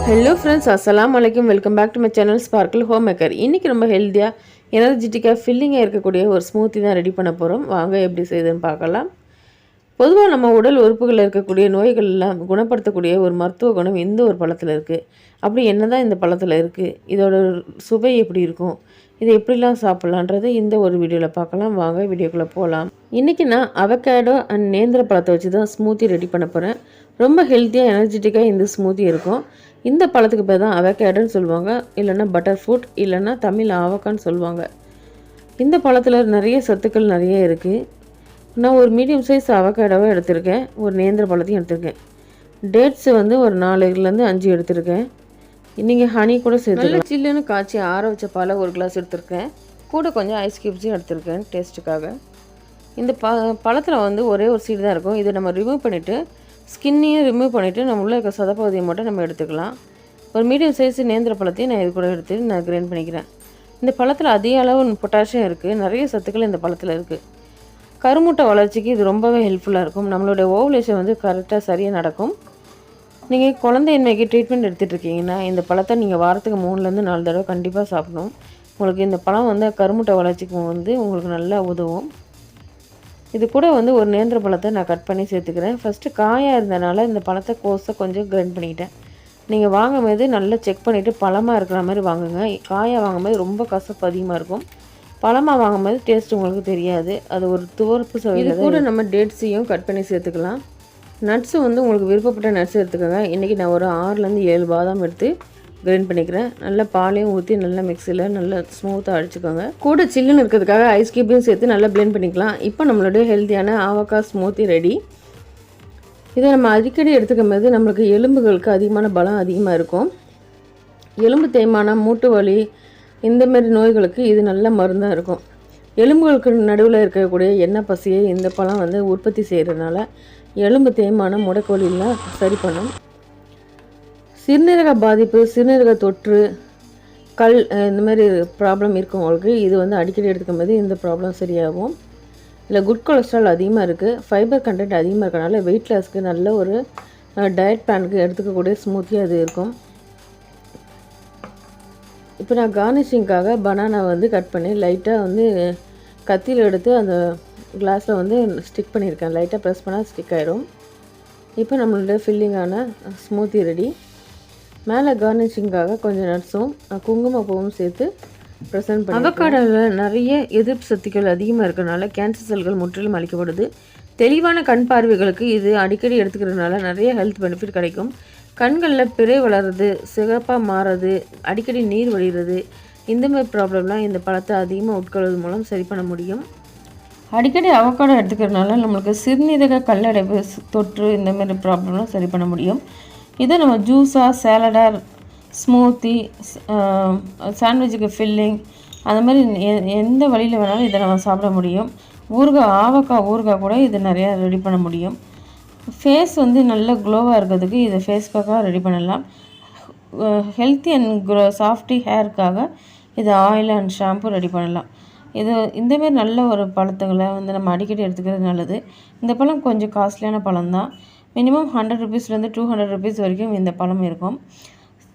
Hello friends, Assalamualaikum. Welcome back to my channel sparklehomemaker. இன்னைக்கு ரொம்ப ஹெல்தியா எனர்ஜெட்டிக்கா ஃபில்லிங்கா இருக்கக்கூடிய ஒரு ஸ்மூத்தி தான் ரெடி பண்ண போறோம். வாங்க எப்படி செய்யுதுன்னு பார்க்கலாம். பொதுவா நம்ம உடல் உறுப்புகளில் இருக்கக்கூடிய நோய்கள் எல்லாம் குணப்படுத்தக்கூடிய ஒரு மருத்துவ குணம் இந்த ஒரு பழத்துல இருக்கு. அப்படி என்னதான் இந்த பழத்துல இருக்கு? இதோட சுவை எப்படி இருக்கும்? இதை எப்படிலாம் சாப்பிடலான்றது இந்த ஒரு வீடியோவில் பார்க்கலாம். வாங்க வீடியோக்குள்ளே போகலாம். இன்றைக்கி நான் அவகேடோ அண்ட் நேந்திர பழத்தை வச்சு தான் ஸ்மூத்தி ரெடி பண்ண போகிறேன். ரொம்ப ஹெல்த்தியாக எனர்ஜெட்டிக்காக இந்த ஸ்மூத்தி இருக்கும். இந்த பழத்துக்கு பேர் தான் அவகேடோன்னு சொல்லுவாங்க, இல்லைன்னா பட்டர் ஃப்ரூட், இல்லைன்னா தமிழ் ஆவக்கான்னு சொல்லுவாங்க. இந்த பழத்தில் நிறைய சத்துக்கள் நிறைய இருக்குது. நான் ஒரு மீடியம் சைஸ் அவகேடோவை எடுத்திருக்கேன், ஒரு நேந்திர பழத்தையும் எடுத்திருக்கேன். டேட்ஸ் வந்து ஒரு 4லேருந்து 5 எடுத்திருக்கேன். நீங்கள் ஹனி கூட சேர்த்துக்கலாம். சில்லுன்னு காய்ச்சி ஆற வச்ச பாலை ஒரு கிளாஸ் எடுத்திருக்கேன். கூட கொஞ்சம் ஐஸ் கியூப்ஸும் எடுத்திருக்கேன் டேஸ்ட்டுக்காக. இந்த பழத்தில் வந்து ஒரே ஒரு சீடு தான் இருக்கும். இதை நம்ம ரிமூவ் பண்ணிவிட்டு ஸ்கின்னையும் ரிமூவ் பண்ணிவிட்டு நம்ம உள்ளே இருக்க சதப்பகுதியை மட்டும் நம்ம எடுத்துக்கலாம். ஒரு மீடியம் சைஸ் நேந்திர பழத்தையும் நான் இது கூட எடுத்து நான் கிரைண்ட் பண்ணிக்கிறேன். இந்த பழத்தில் அதிக அளவு பொட்டாசியம் இருக்குது, நிறைய சத்துக்கள் இந்த பழத்தில் இருக்குது. கருமுட்டை வளர்ச்சிக்கு இது ரொம்பவே ஹெல்ப்ஃபுல்லாக இருக்கும். நம்மளுடைய ஓவலேஷன் வந்து கரெக்டாக சரியாக நடக்கும். நீங்கள் குழந்தையின்மைக்கு ட்ரீட்மெண்ட் எடுத்துகிட்ருக்கீங்கன்னா இந்த பழத்தை நீங்கள் வாரத்துக்கு 3லேருந்து 4 தடவை கண்டிப்பாக சாப்பிடணும். உங்களுக்கு இந்த பழம் வந்து கருமுட்டை வளர்ச்சிக்கு வந்து உங்களுக்கு நல்லா உதவும். இது கூட வந்து ஒரு நேந்திர பழத்தை நான் கட் பண்ணி சேர்த்துக்கிறேன். ஃபஸ்ட்டு காயாக இருந்தனால இந்த பழத்தை கோஸை கொஞ்சம் கிரைண்ட் பண்ணிக்கிட்டேன். நீங்கள் வாங்கும்போது நல்லா செக் பண்ணிவிட்டு பழமாக இருக்கிற மாதிரி வாங்குங்க. காயாக வாங்கும்போது ரொம்ப கசப்பு அதிகமாக இருக்கும். பழமாக வாங்கும்போது டேஸ்ட் உங்களுக்கு தெரியாது, அது ஒரு துவர்ப்பு சுவை. இது கூட நம்ம டேட்ஸையும் கட் பண்ணி சேர்த்துக்கலாம். நட்ஸு வந்து உங்களுக்கு விருப்பப்பட்ட நட்ஸ் எடுத்துக்கோங்க. இன்றைக்கி நான் ஒரு 6லேருந்து 7 பாதாம் எடுத்து கிரைண்ட் பண்ணிக்கிறேன். நல்லா பாலையும் ஊற்றி நல்லா மிக்சியில் நல்லா ஸ்மூத்தாக அடிச்சுக்கோங்க. கூட சில்லுன்னு இருக்கிறதுக்காக ஐஸ் கியூப்பையும் சேர்த்து நல்லா பிளெண்ட் பண்ணிக்கலாம். இப்போ நம்மளுடைய ஹெல்த்தியான ஆவக்காடோ ஸ்மூத்தி ரெடி. இதை நம்ம அடிக்கடி எடுத்துக்கும் போது நம்மளுக்கு எலும்புகளுக்கு அதிகமான பலம் அதிகமாக இருக்கும். எலும்பு தேய்மானம், மூட்டு வலி, இந்தமாரி நோய்களுக்கு இது நல்ல மருந்தாக இருக்கும். எலும்புகளுக்கு நடுவில் இருக்கக்கூடிய எண்ணெய் பசியை இந்த பழம் வந்து உற்பத்தி செய்கிறதுனால எலும்பு தேய்மானம், முடக்கொலிலாம் சரி பண்ணும். சிறுநீரக பாதிப்பு, சிறுநீரக தொற்று, இந்தமாரி ப்ராப்ளம் இருக்கவங்களுக்கு இது வந்து அடிக்கடி எடுத்துக்கும் போது இந்த ப்ராப்ளம் சரியாகும். இல்லை குட் கொலஸ்ட்ரால் அதிகமாக இருக்குது, ஃபைபர் கண்டென்ட் அதிகமாக இருக்கனால வெயிட் லாஸ்க்கு நல்ல ஒரு டயட் பிளானுக்கு எடுத்துக்கக்கூடிய ஸ்மூத்தியாக அது இருக்கும். இப்போ நான் கார்னிஷிங்காக பனானா வந்து கட் பண்ணி லைட்டாக வந்து கத்தியில் எடுத்து அந்த கிளாஸில் வந்து ஸ்டிக் பண்ணியிருக்கேன். லைட்டாக ப்ரெஸ் பண்ணால் ஸ்டிக் ஆகிடும். இப்போ நம்மளுடைய ஃபில்லிங்கான ஸ்மூத்தி ரெடி. மேலே கார்னிஷிங்காக கொஞ்சம் நட்ஸும் குங்குமப்பூவும் சேர்த்து ப்ரெசென்ட் பண்ணி. அவகாடோவில் நிறைய எதிர்ப்பு சக்திகள் அதிகமாக இருக்கிறதுனால கேன்சர் செல்கள் முற்றிலும் அழிக்கப்படுது. தெளிவான கண் பார்வைகளுக்கு இது அடிக்கடி எடுத்துக்கிறதுனால நிறைய ஹெல்த் பெனிஃபிட் கிடைக்கும். கண்களில் பிறை வளருது, சிகப்பாக மாறுறது, அடிக்கடி நீர் வழிகிறது, இந்தமாதிரி ப்ராப்ளம்லாம் இந்த பழத்தை அதிகமாக உட்கொள்வது மூலம் சரி பண்ண முடியும். அடிக்கடி அவகாடோ எடுத்துக்கிறதுனால நம்மளுக்கு சிறுநீரக கல்லடைப்பு தொற்று இந்தமாரி ப்ராப்ளம்லாம் சரி பண்ண முடியும். இதை நம்ம ஜூஸாக, சேலடாக, ஸ்மூத்தி, சாண்ட்விச்சுக்கு ஃபில்லிங், அந்த மாதிரி எந்த வழியில் வேணாலும் இதை நம்ம சாப்பிட முடியும். ஆவக்காய் ஊறுகாய் கூட இது நிறையா ரெடி பண்ண முடியும். ஃபேஸ் வந்து நல்ல க்ளோவாக இருக்கிறதுக்கு இதை ஃபேஸ் பேக்காக ரெடி பண்ணலாம். ஹெல்த்தி அண்ட் சாஃப்டி ஹேருக்காக இது ஆயில் அண்ட் ஷாம்பு ரெடி பண்ணலாம். இது இந்தமாரி நல்ல ஒரு பழத்துங்களை வந்து நம்ம அடிக்கடி எடுத்துக்கிறது நல்லது. இந்த பழம் கொஞ்சம் காஸ்ட்லியான பழம் தான். மினிமம் 100 ருபீஸ்லேருந்து 200 ருபீஸ் வரைக்கும் இந்த பழம் இருக்கும்.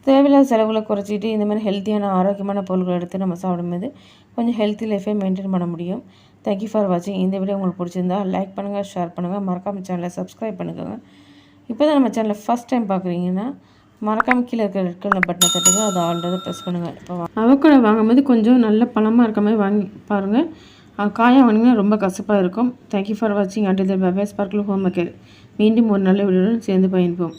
தேவையில்லாத செலவுகளை குறைச்சிட்டு இந்த மாதிரி ஹெல்த்தியான ஆரோக்கியமான பொருட்களை எடுத்து நம்ம சாப்பிடும்போது கொஞ்சம் ஹெல்த்தி லைஃபை மெயின்டைன் பண்ண முடியும். தேங்க்யூ ஃபார் வாட்சிங். இந்த வீடியோ உங்களுக்கு பிடிச்சிருந்தா லைக் பண்ணுங்கள், ஷேர் பண்ணுங்கள், மறக்காமல் சேனலை சப்ஸ்கிரைப் பண்ணுங்கள். இப்போ தான் நம்ம சேனலை ஃபஸ்ட் டைம் பார்க்குறீங்கன்னா மறக்காமல் கீழே இருக்கிற ரெட் கலர் பட்டனை தட்டுங்க, அதை ஆல்ரெடி ப்ரெஸ் பண்ணுங்கள். இப்போ அவக்காடோ வாங்கும்போது கொஞ்சம் நல்ல பழமாக இருக்க மாதிரி வாங்கி பாருங்கள். காயாக வாங்கினா ரொம்ப கசப்பாக இருக்கும். தேங்க்யூ ஃபார் வாட்சிங். Until the bye bye. Sparkle Homemaker. மீண்டும் ஒரு நல்ல வீடியோடன் சேர்ந்து பயணிப்போம்.